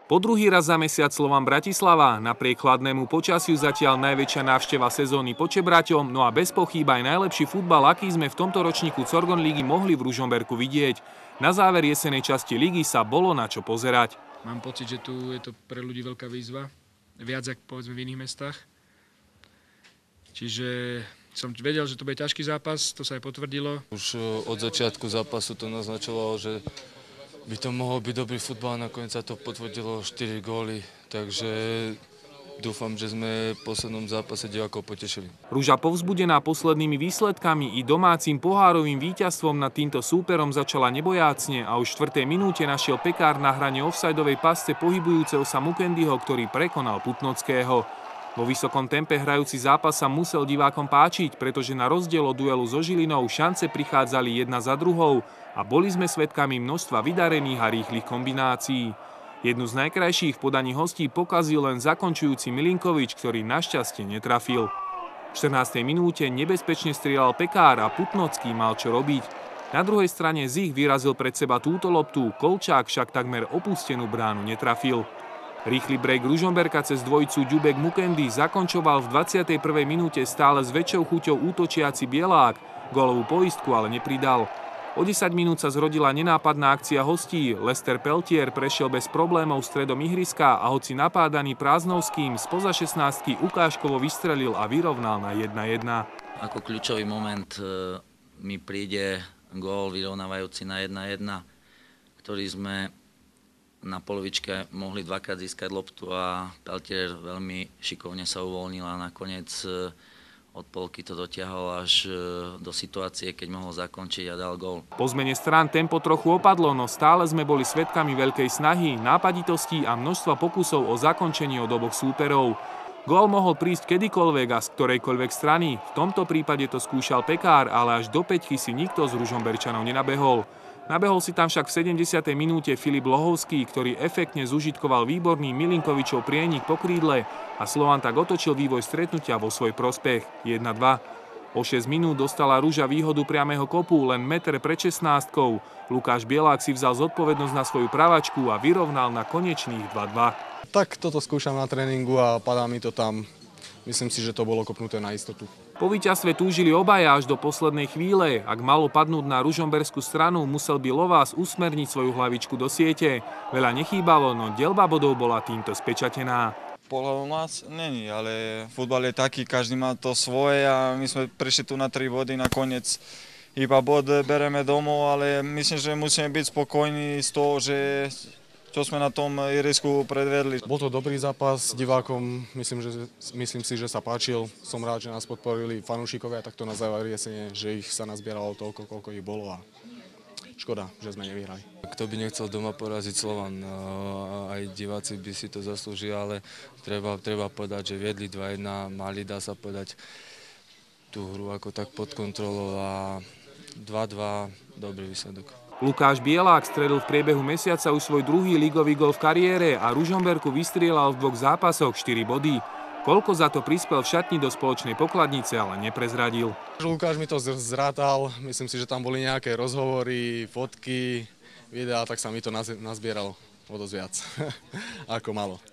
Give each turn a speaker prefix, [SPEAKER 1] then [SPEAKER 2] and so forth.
[SPEAKER 1] Po druhý raz za mesiac Slovan Bratislava, napriek chladnému počasiu zatiaľ najväčšia návšteva sezóny Počebraťom, no a bez pochyb aj najlepší futbal, aký sme v tomto ročníku Corgon Ligy mohli v Ružomberku vidieť. Na záver jesenej časti ligy sa bolo na čo pozerať.
[SPEAKER 2] Mám pocit, že tu je to pre ľudí veľká výzva, viac ako povedzme v iných mestách. Čiže som vedel, že to bude ťažký zápas, to sa aj potvrdilo.
[SPEAKER 3] Už od začiatku zápasu to naznačovalo, že by to mohol byť dobrý futbal, nakoniec sa to potvrdilo 4 góly, takže dúfam, že sme v poslednom zápase divákov potešili.
[SPEAKER 1] Ruža povzbudená poslednými výsledkami i domácim pohárovým víťazstvom nad týmto súperom začala nebojácne a už v 4. minúte našiel Pekár na hrane offsideovej pasce pohybujúceho sa Mukendiho, ktorý prekonal Putnockého. Vo vysokom tempe hrajúci zápas sa musel divákom páčiť, pretože na rozdiel od duelu so Žilinou šance prichádzali jedna za druhou a boli sme svedkami množstva vydarených a rýchlych kombinácií. Jednu z najkrajších v podaní hostí pokazil len zakončujúci Milinkovič, ktorý našťastie netrafil. V 14. minúte nebezpečne strieľal Pekár a Putnocký mal čo robiť. Na druhej strane Zich vyrazil pred seba túto loptu, Kolčák však takmer opustenú bránu netrafil. Rýchly break Ružomberka cez dvojicu Ďubek Mukendi zakončoval v 21. minúte stále s väčšou chuťou útočiaci Bielák, gólovú poistku ale nepridal. O 10 minút sa zrodila nenápadná akcia hostí, Lester Peltier prešiel bez problémov stredom ihriska a hoci napádaný Prázdnovským spoza 16-ky ukážkovo vystrelil a vyrovnal na 1:1.
[SPEAKER 4] Ako kľúčový moment mi príde gól vyrovnávajúci na 1:1, ktorý sme na polovičke mohli dvakrát získať loptu a Peltier veľmi šikovne sa uvoľnil a nakoniec od polky to dotiahol až do situácie, keď mohol zakončiť a dal gól.
[SPEAKER 1] Po zmene strán tempo trochu opadlo, no stále sme boli svedkami veľkej snahy, nápaditosti a množstva pokusov o zakončenie od oboch súperov. Gól mohol prísť kedykoľvek a z ktorejkoľvek strany. V tomto prípade to skúšal Pekár, ale až do päťky si nikto z Ružomberčanov nenabehol. Nabehol si tam však v 70. minúte Filip Lohovský, ktorý efektne zužitkoval výborný Milinkovičov prienik po krídle a Slovan tak otočil vývoj stretnutia vo svoj prospech 1:2. O 6 minút dostala Ruža výhodu priameho kopu len meter pred 16-kou. Lukáš Bielák si vzal zodpovednosť na svoju pravačku a vyrovnal na konečných 2:2.
[SPEAKER 5] Tak toto skúšam na tréningu a padá mi to tam. Myslím si, že to bolo kopnuté na istotu.
[SPEAKER 1] Po víťazstve túžili obaja až do poslednej chvíle. Ak malo padnúť na ružomberskú stranu, musel by Lovás usmerniť svoju hlavičku do siete. Veľa nechýbalo, no deľba bodov bola týmto spečatená.
[SPEAKER 6] Pohľadom nás není, ale futbal je taký, každý má to svoje a my sme prišli tu na 3 body, nakoniec iba bod bereme domov, ale myslím, že musíme byť spokojní z toho, že čo sme na tom ihrisku predvedli.
[SPEAKER 5] Bol to dobrý zápas, divákom myslím si, že sa páčil. Som rád, že nás podporili fanúšikovia takto na záver jesene, že ich sa nazbieralo toľko, koľko ich bolo a škoda, že sme nevyhrali.
[SPEAKER 3] Kto by nechcel doma poraziť Slovan, aj diváci by si to zaslúžili, ale treba povedať, že viedli 2:1, mali, dá sa povedať, tú hru ako tak pod kontrolou a 2:2, dobrý výsledok.
[SPEAKER 1] Lukáš Bielák stredil v priebehu mesiaca už svoj druhý ligový gól v kariére a Ružomberku vystrieľal v 2 zápasoch 4 body. Koľko za to prispel v šatni do spoločnej pokladnice, ale neprezradil.
[SPEAKER 5] Lukáš mi to zrátal, myslím si, že tam boli nejaké rozhovory, fotky, videá, tak sa mi to nazbieralo o dosť viac ako malo.